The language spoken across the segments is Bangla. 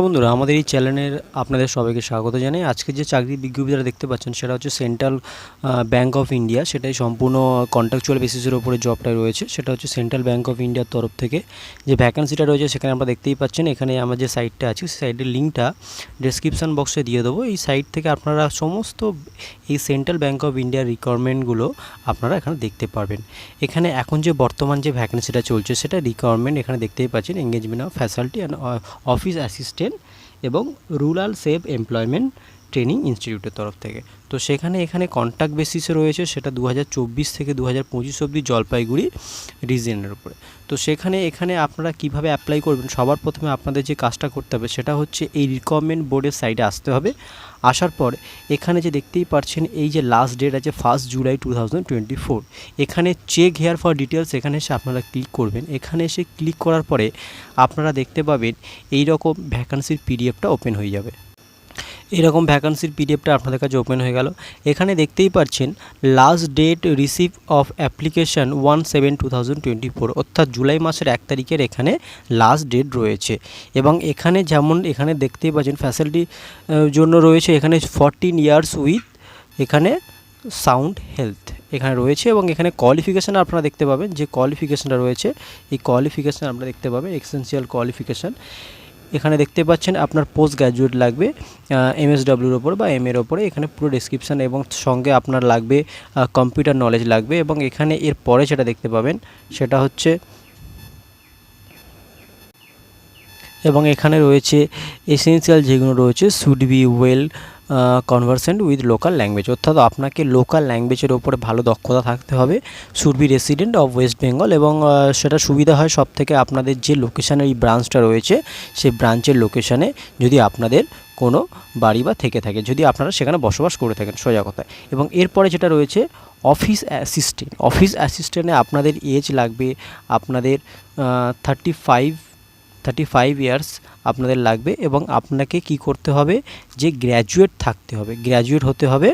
বন্ধুরা, আমাদের এই চ্যানেলের আপনাদের সবাইকে স্বাগত জানাই। আজকে যে চাকরির বিজ্ঞপ্তিটা দেখতে পাচ্ছেন সেটা হচ্ছে সেন্ট্রাল ব্যাঙ্ক অফ ইন্ডিয়া। সেটাই সম্পূর্ণ কন্ট্রাকচুয়াল বেসিসের উপরে জবটা রয়েছে। সেটা হচ্ছে সেন্ট্রাল ব্যাঙ্ক অফ ইন্ডিয়ার তরফ থেকে যে ভ্যাকেন্সিটা রয়েছে সেখানে আমরা দেখতেই পাচ্ছেন। এখানে আমার যে সাইটটা আছে সেই সাইটের লিঙ্কটা ডেসক্রিপশান বক্সে দিয়ে দেবো। এই সাইট থেকে আপনারা সমস্ত এই সেন্ট্রাল ব্যাঙ্ক অফ ইন্ডিয়ার রিকোয়ারমেন্টগুলো আপনারা এখানে দেখতে পারবেন। এখানে এখন যে বর্তমান যে ভ্যাকেন্সিটা চলছে সেটা রিকোয়ারমেন্ট এখানে দেখতেই পাচ্ছেন, engagement of faculty and office assistant এবং রুরাল সেফ এমপ্লয়মেন্ট ট্রেনিং ইনস্টিটিউটের তরফ থেকে। তো এখানে কন্ট্রাক্ট বেসিসে রয়েছে, সেটা 2024 থেকে 2025 অবধি জলপাইগুড়ি রিজিয়নের উপরে। তো এখানে আপনারা কিভাবে অ্যাপ্লাই করবেন, সবার প্রথমে আপনাদের যে কাজটা করতে হবে সেটা হচ্ছে এই রিকোয়ারমেন্ট বোর্ডের সাইডে আসতে হবে। আসার পর এখানে যে দেখতেই পাচ্ছেন এই যে লাস্ট ডেট আছে 1 জুলাই 2024, এখানে চেক হেয়ার ফর ডিটেলস এখানে এসে আপনারা ক্লিক করবেন। এখানে এসে ক্লিক করার পরে আপনারা দেখতে পাবেন এই রকম ভ্যাকান্সির পিডিএফটা ওপেন হয়ে যাবে। এরকম ভ্যাকান্সির পিডিএফটা আপনাদের কাছে ওপেন হয়ে গেল। এখানে দেখতেই পাচ্ছেন last date receive of application 1/7/2024, অর্থাৎ জুলাই মাসের 1 তারিখের এখানে লাস্ট ডেট রয়েছে। এবং এখানে যেমন এখানে দেখতেই পাচ্ছেন ফ্যাসিলিটি জন্য রয়েছে এখানে 14 ইয়ার্স উইথ এখানে সাউন্ড হেলথ এখানে রয়েছে। এবং এখানে কোয়ালিফিকেশান আপনারা দেখতে পাবেন, যে কোয়ালিফিকেশানটা রয়েছে এই কোয়ালিফিকেশান আপনারা দেখতে পাবেন, এসেনশিয়াল কোয়ালিফিকেশান। এখানে দেখতে পাচ্ছেন আপনার পোস্ট গ্র্যাজুয়েট লাগবে এমএসডব্লিউর ওপর বা এর ওপরে। এখানে পুরো ডেসক্রিপশান এবং সঙ্গে আপনার লাগবে কম্পিউটার নলেজ লাগবে। এবং এখানে এর পরে যেটা দেখতে পাবেন সেটা হচ্ছে, এবং এখানে রয়েছে এসেনশিয়াল যেগুলো রয়েছে should be well conversant with local language, অর্থাৎ আপনাকে লোকাল ল্যাঙ্গুয়েজের ওপরে ভালো দক্ষতা থাকতে হবে। Should be resident of West Bengal, এবং সেটা সুবিধা হয় সব থেকে আপনাদের যে লোকেশানে এই ব্রাঞ্চটা রয়েছে সেই ব্রাঞ্চের লোকেশানে যদি আপনাদের কোনো বাড়ি বা থেকে থাকে, যদি আপনারা সেখানে বসবাস করে থাকেন সোজা কথায়। এবং এরপরে যেটা রয়েছে অফিস অ্যাসিস্ট্যান্টে আপনাদের এজ লাগবে, আপনাদের 35 ইয়ার্স আপনাদের লাগবে। এবং আপনাকে কি করতে হবে, যে গ্র্যাজুয়েট থাকতে হবে, গ্র্যাজুয়েট হতে হবে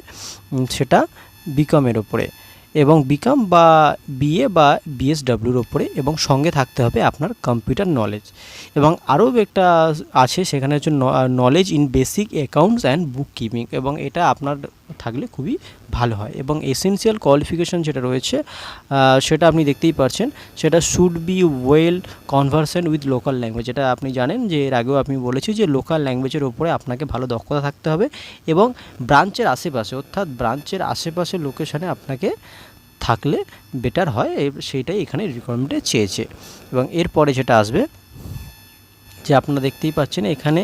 সেটা বিকমের ওপরে, এবং বিকম বা বিএ বা বিএসডব্লিউর ওপরে, এবং সঙ্গে থাকতে হবে আপনার কম্পিউটার নলেজ। এবং আরও একটা আছে সেখানে হচ্ছে knowledge in basic accounts and book keeping, এবং এটা আপনার থাকলে খুবই ভালো হয়। এবং এসেনশিয়াল কোয়ালিফিকেশান যেটা রয়েছে সেটা আপনি দেখতেই পাচ্ছেন, সেটা should be well conversant with local language. এটা আপনি জানেন যে এর আগেও আমি বলেছি যে লোকাল ল্যাঙ্গুয়েজের ওপরে আপনাকে ভালো দক্ষতা থাকতে হবে, এবং ব্রাঞ্চের আশেপাশে, অর্থাৎ ব্রাঞ্চের আশেপাশে লোকেশানে আপনাকে থাকলে বেটার হয়, সেইটাই এখানে রিকোয়ারমেন্টে চেয়েছে। এবং এরপরে যেটা আসবে, যে আপনারা দেখতেই পাচ্ছেন এখানে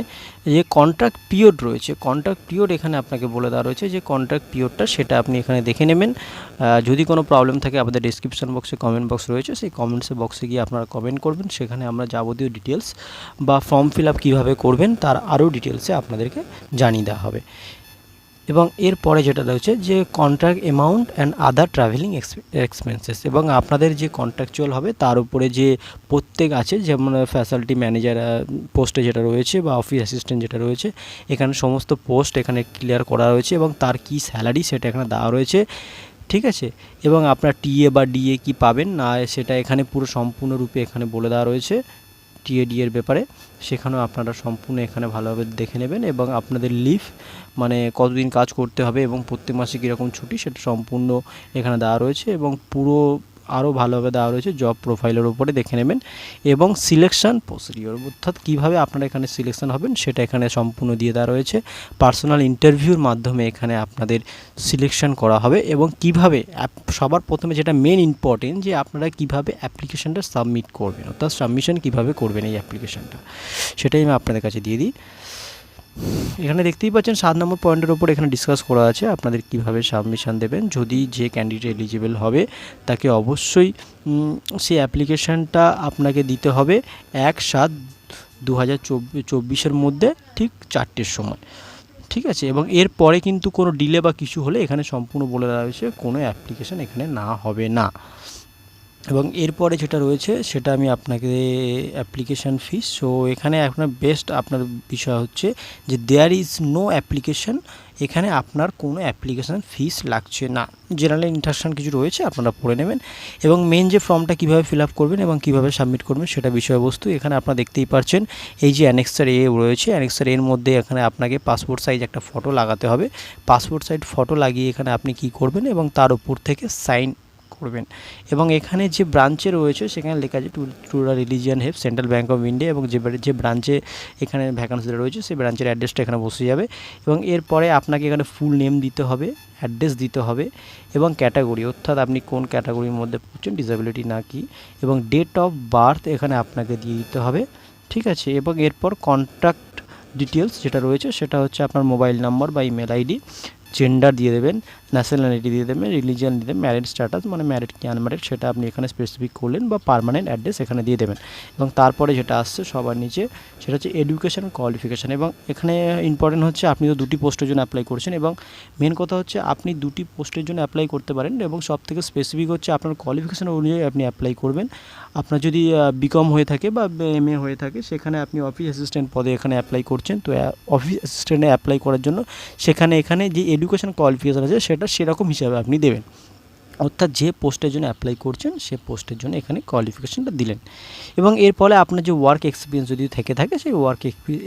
যে কন্ট্রাক্ট পিরিয়ড রয়েছে, কন্ট্রাক্ট পিরিয়ড এখানে আপনাকে বলে দেওয়া রয়েছে যে কন্ট্রাক্ট পিরিয়ডটা সেটা আপনি এখানে দেখে নেবেন। যদি কোনো প্রবলেম থাকে আমাদের ডিসক্রিপশন বক্সে কমেন্ট বক্স রয়েছে, সেই কমেন্টসের বক্সে গিয়ে আপনারা কমেন্ট করবেন, সেখানে আমরা যাবতীয় ডিটেলস বা ফর্ম ফিল আপ কীভাবে করবেন তার আরও ডিটেলসে আপনাদেরকে জানিয়ে দেওয়া হবে। এবং এরপরে যেটা রয়েছে যে contract amount and other travelling expenses, এবং আপনাদের যে কন্ট্রাকচুয়াল হবে তার উপরে যে প্রত্যেক আছে, যেমন ফ্যাসালিটি ম্যানেজার পোস্টে যেটা রয়েছে বা অফিস অ্যাসিস্ট্যান্ট যেটা রয়েছে, এখানে সমস্ত পোস্ট এখানে ক্লিয়ার করা রয়েছে, এবং তার কি স্যালারি সেটা এখানে দেওয়া রয়েছে, ঠিক আছে। এবং আপনার টিএ বা ডিএ কি পাবেন না সেটা এখানে পুরো সম্পূর্ণরূপে এখানে বলে দেওয়া রয়েছে। টিএডি এর ব্যাপারে সেখানেও আপনারা সম্পূর্ণ এখানে ভালোভাবে দেখে নেবেন। এবং আপনাদের লিভ মানে কতদিন কাজ করতে হবে এবং প্রত্যেক মাসে কীরকম ছুটি সেটা সম্পূর্ণ এখানে দেওয়া রয়েছে, এবং পুরো আরও ভালোভাবে দেওয়া রয়েছে জব প্রোফাইলের উপরে দেখে নেবেন। এবং সিলেকশান প্রসিডিওর, অর্থাৎ কীভাবে আপনারা এখানে সিলেকশান হবেন সেটা এখানে সম্পূর্ণ দিয়ে দেওয়া রয়েছে। পার্সোনাল ইন্টারভিউর মাধ্যমে এখানে আপনাদের সিলেকশান করা হবে, এবং কিভাবে সবার প্রথমে যেটা মেন ইম্পর্টেন্ট, যে আপনারা কিভাবে অ্যাপ্লিকেশানটা সাবমিট করবেন, অর্থাৎ সাবমিশন কীভাবে করবেন এই অ্যাপ্লিকেশানটা, সেটাই আমি আপনাদের কাছে দিয়ে দিই। এখানে দেখতেই পাচ্ছেন 7 নম্বর পয়েন্টের ওপর এখানে ডিসকাস করা আছে আপনাদের কিভাবে সাবমিশন দেবেন। যদি যে ক্যান্ডিডেট এলিজিবল হবে তাকে অবশ্যই সেই অ্যাপ্লিকেশানটা আপনাকে দিতে হবে 1/7/2024 মধ্যে ঠিক 4টের সময়, ঠিক আছে। এবং এরপরে কিন্তু কোনো ডিলে বা কিছু হলে এখানে সম্পূর্ণ বলে দেওয়া হয়েছে কোনো অ্যাপ্লিকেশান এখানে না হবে না। এবং এরপরে যেটা রয়েছে সেটা আমি আপনাকে অ্যাপ্লিকেশান ফিস। সো এখানে আপনার বেস্ট আপনার বিষয় হচ্ছে যে দেয়ার ইজ নো অ্যাপ্লিকেশান, এখানে আপনার কোনো অ্যাপ্লিকেশান ফিস লাগছে না। জেনারেল ইনস্ট্রাকশন কিছু রয়েছে, আপনারা পড়ে নেবেন। এবং মেন যে ফর্মটা কীভাবে ফিল আপ করবেন এবং কীভাবে সাবমিট করবেন সেটা বিষয়বস্তু এখানে আপনারা দেখতেই পাচ্ছেন। এই যে অ্যানেক্সার এ রয়েছে, অ্যানেক্সার এর মধ্যে এখানে আপনাকে পাসপোর্ট সাইজ একটা ফটো লাগাতে হবে। পাসপোর্ট সাইজ ফটো লাগিয়ে এখানে আপনি কি করবেন এবং তার উপর থেকে সাইন করবেন। এবং এখানে যে ব্রাঞ্চে রয়েছে সেখানে লেখা আছে Tura region help Central Bank of India, এবং যে ব্রাঞ্চে এখানে ভ্যাকান্সিটা রয়েছে সেই ব্রাঞ্চের অ্যাড্রেসটা এখানে বসে যাবে। এবং এরপরে আপনাকে এখানে ফুল নেম দিতে হবে, অ্যাড্রেস দিতে হবে এবং ক্যাটাগরি, অর্থাৎ আপনি কোন ক্যাটাগরির মধ্যে পড়ছেন, ডিসেবিলিটি না কি, এবং ডেট অফ বার্থ এখানে আপনাকে দিয়ে দিতে হবে, ঠিক আছে। এবং এরপর কন্ট্যাক্ট ডিটেলস যেটা রয়েছে সেটা হচ্ছে আপনার মোবাইল নাম্বার বা ইমেল আইডি, জেন্ডার দিয়ে দেবেন, ন্যাশনালিটি দিয়ে দেবেন, রিলিজিয়ান দিয়ে দেবেন, ম্যারিড স্ট্যাটাস মানে ম্যারিড কি আনম্যারিড সেটা আপনি এখানে স্পেসিফিক করলেন, বা পার্মানেন্ট অ্যাড্রেস এখানে দিয়ে দেবেন। এবং তারপরে যেটা আসছে সবার নিচে সেটা হচ্ছে এডুকেশন কোয়ালিফিকেশান। এবং এখানে ইম্পর্টেন্ট হচ্ছে আপনি তো দুটি পোস্টের জন্য অ্যাপ্লাই করছেন, এবং মেন কথা হচ্ছে আপনি দুটি পোস্টের জন্য অ্যাপ্লাই করতে পারেন, এবং সব থেকে স্পেসিফিক হচ্ছে আপনার কোয়ালিফিকেশান অনুযায়ী আপনি অ্যাপ্লাই করবেন। আপনার যদি বিকম হয়ে থাকে বা এমএ হয়ে থাকে সেখানে আপনি অফিস অ্যাসিস্ট্যান্ট পদে এখানে অ্যাপ্লাই করছেন, তো অফিস অ্যাসিস্ট্যান্টে অ্যাপ্লাই করার জন্য এখানে যে এডুকেশন কোয়ালিফিকেশান আছে সেটা সেরকম হিসাবে আপনি দেবেন, অর্থাৎ যে পোস্টের জন্য অ্যাপ্লাই করছেন সে পোস্টের জন্য এখানে কোয়ালিফিকেশানটা দিলেন। এবং এর ফলে আপনার যে ওয়ার্ক এক্সপিরিয়েন্স যদি থেকে থাকে সেই ওয়ার্ক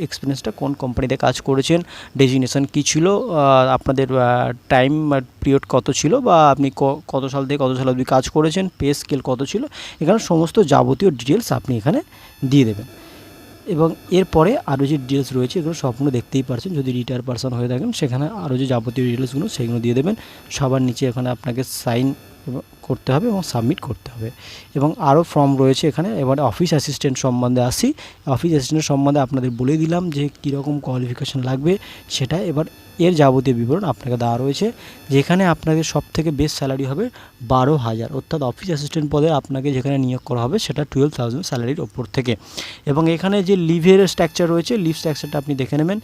এক্সপিরিয়েন্সটা কোন কোম্পানিতে কাজ করেছেন, ডেজিগনেশন কী ছিল, আপনাদের টাইম পিরিয়ড কত ছিল, বা আপনি কত সাল থেকে কত সাল অবধি কাজ করেছেন, পে স্কেল কত ছিল, এখানে সমস্ত যাবতীয় ডিটেলস আপনি এখানে দিয়ে দেবেন। এবং এরপরে আরও যে ডিটেলস রয়েছে এগুলো স্বপ্ন দেখতেই পারছেন, যদি রিটায়ার পারসন হয়ে থাকেন সেখানে আরও যে যাবতীয় ডিটেলসগুলো সেগুলো দিয়ে দেবেন। সবার নিচে এখানে আপনাকে সাইন করতে হবে এবং সাবমিট করতে হবে। এবং আরও ফর্ম রয়েছে এখানে। এবার অফিস অ্যাসিস্ট্যান্ট সম্বন্ধে আসি। অফিস অ্যাসিস্ট্যান্ট সম্বন্ধে আপনাদের বলে দিলাম যে কীরকম কোয়ালিফিকেশান লাগবে সেটা। এবার এর যাবতীয় বিবরণ আপনাকে দেওয়া রয়েছে, যেখানে আপনাদের সবথেকে বেস্ট স্যালারি হবে 12,000, অর্থাৎ অফিস অ্যাসিস্ট্যান্ট পদে আপনাকে যেখানে নিয়োগ করা হবে সেটা 12,000 স্যালারির ওপর থেকে। এবং এখানে যে লিভের স্ট্রাকচার রয়েছে, লিভ স্ট্রাকচারটা আপনি দেখে নেবেন।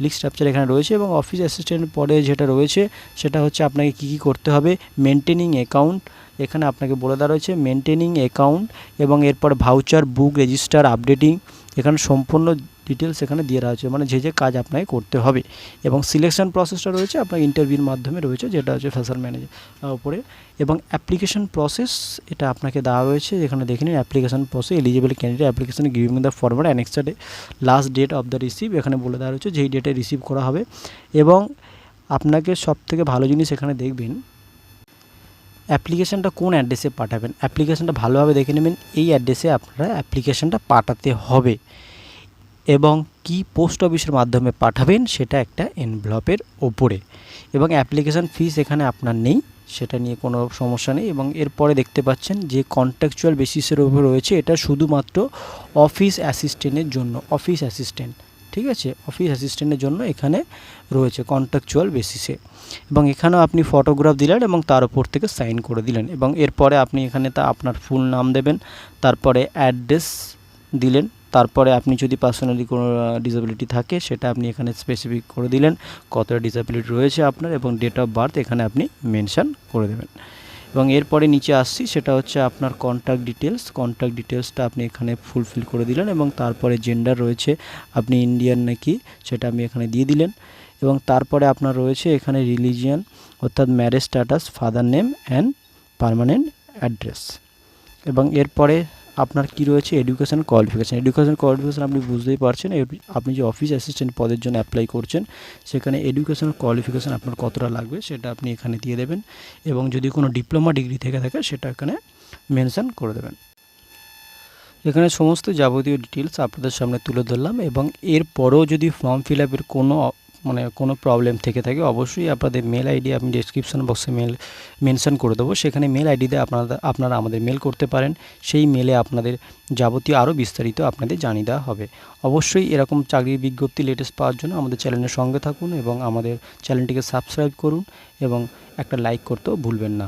লিভ স্ট্রাকচার এখানে রয়েছে। এবং অফিস অ্যাসিস্ট্যান্ট পদে যেটা রয়েছে সেটা হচ্ছে আপনাকে কী কী করতে হবে, মেনটেনিং অ্যাকাউন্ট, এখানে আপনাকে বলে দেওয়া রয়েছে মেনটেনিং অ্যাকাউন্ট, এবং এরপর ভাউচার, বুক রেজিস্টার, আপডেটিং, এখানে সম্পূর্ণ ডিটেলস এখানে দিয়ে দেওয়া হয়েছে, মানে যে কাজ আপনাকে করতে হবে। এবং সিলেকশন প্রসেসটা রয়েছে আপনার ইন্টারভিউর মাধ্যমে রয়েছে, যেটা হচ্ছে ফ্যাশন ম্যানেজার উপরে। এবং অ্যাপ্লিকেশন প্রসেস এটা আপনাকে দেওয়া রয়েছে, যেখানে দেখে নিন application process, eligible candidate application giving the format annexed last date of the receive, এখানে বলে দেওয়া রয়েছে যেই ডেটে রিসিভ করা হবে। এবং আপনাকে সবথেকে ভালো জিনিস এখানে দেখবেন অ্যাপ্লিকেশানটা কোন অ্যাড্রেসে পাঠাবেন। অ্যাপ্লিকেশানটা ভালোভাবে দেখে নেবেন, এই অ্যাড্রেসে আপনারা অ্যাপ্লিকেশানটা পাঠাতে হবে, এবং কি পোস্ট অফিসের মাধ্যমে পাঠাবেন সেটা একটা এনভেলপের ওপরে। এবং অ্যাপ্লিকেশান ফিস এখানে আপনার নেই, সেটা নিয়ে কোনো সমস্যা নেই। এবং এরপরে দেখতে পাচ্ছেন যে কন্ট্রাকচুয়াল বেসিসের ওপর রয়েছে, এটা শুধুমাত্র অফিস অ্যাসিস্ট্যান্টের জন্য, অফিস অ্যাসিস্ট্যান্ট, ঠিক আছে, অফিস অ্যাসিস্ট্যান্টের জন্য এখানে রয়েছে কন্ট্রাকচুয়াল বেসিসে। এবং এখানেও আপনি ফটোগ্রাফ দিলেন এবং তার উপর থেকে সাইন করে দিলেন। এবং এরপরে আপনি এখানে আপনার ফুল নাম দেবেন, তারপরে অ্যাড্রেস দিলেন, তারপরে আপনি যদি পার্সোনালি কোনো ডিসেবিলিটি থাকে সেটা আপনি এখানে স্পেসিফিক করে দিলেন, কতটা ডিসেবিলিটি রয়েছে আপনার, এবং ডেট অফ বার্থ এখানে আপনি মেনশান করে দেবেন। এবং এরপরে নিচে আসছি, সেটা হচ্ছে আপনার কন্ট্যাক্ট ডিটেলসটা আপনি এখানে ফুলফিল করে দিলেন। এবং তারপরে জেন্ডার রয়েছে আপনি ইন্ডিয়ান নাকি সেটা আপনি এখানে দিয়ে দিলেন। এবং তারপরে আপনার রয়েছে এখানে রিলিজিয়ান, অর্থাৎ marriage status, father name and permanent address. এবং এরপরে আপনার কি রয়েছে এডুকেশন কোয়ালিফিকেশান আপনি বুঝতেই পারছেন, আপনি যে অফিস অ্যাসিস্ট্যান্ট পদের জন্য অ্যাপ্লাই করছেন সেখানে এডুকেশন কোয়ালিফিকেশান আপনার কতটা লাগবে সেটা আপনি এখানে দিয়ে দেবেন। এবং যদি কোনো ডিপ্লোমা ডিগ্রি থেকে থাকে সেটা এখানে মেনশান করে দেবেন। এখানে সমস্ত যাবতীয় ডিটেলস আপনাদের সামনে তুলে ধরলাম। এবং এরপরেও যদি ফর্ম ফিল আপের কোনো প্রবলেম থেকে থাকে অবশ্যই আপনাদের মেল আইডি আমি ডেসক্রিপশন বক্সে মেনশন করে দেবো, সেখানে মেল আইডিতে আপনারা আমাদের মেল করতে পারেন। সেই মেলে আপনাদের যাবতীয় আরও বিস্তারিত আপনাদের জানিয়ে দেওয়া হবে। অবশ্যই এরকম চাকরির বিজ্ঞপ্তি লেটেস্ট পাওয়ার জন্য আমাদের চ্যানেলের সঙ্গে থাকুন এবং আমাদের চ্যানেলটিকে সাবস্ক্রাইব করুন এবং একটা লাইক করতেও ভুলবেন না।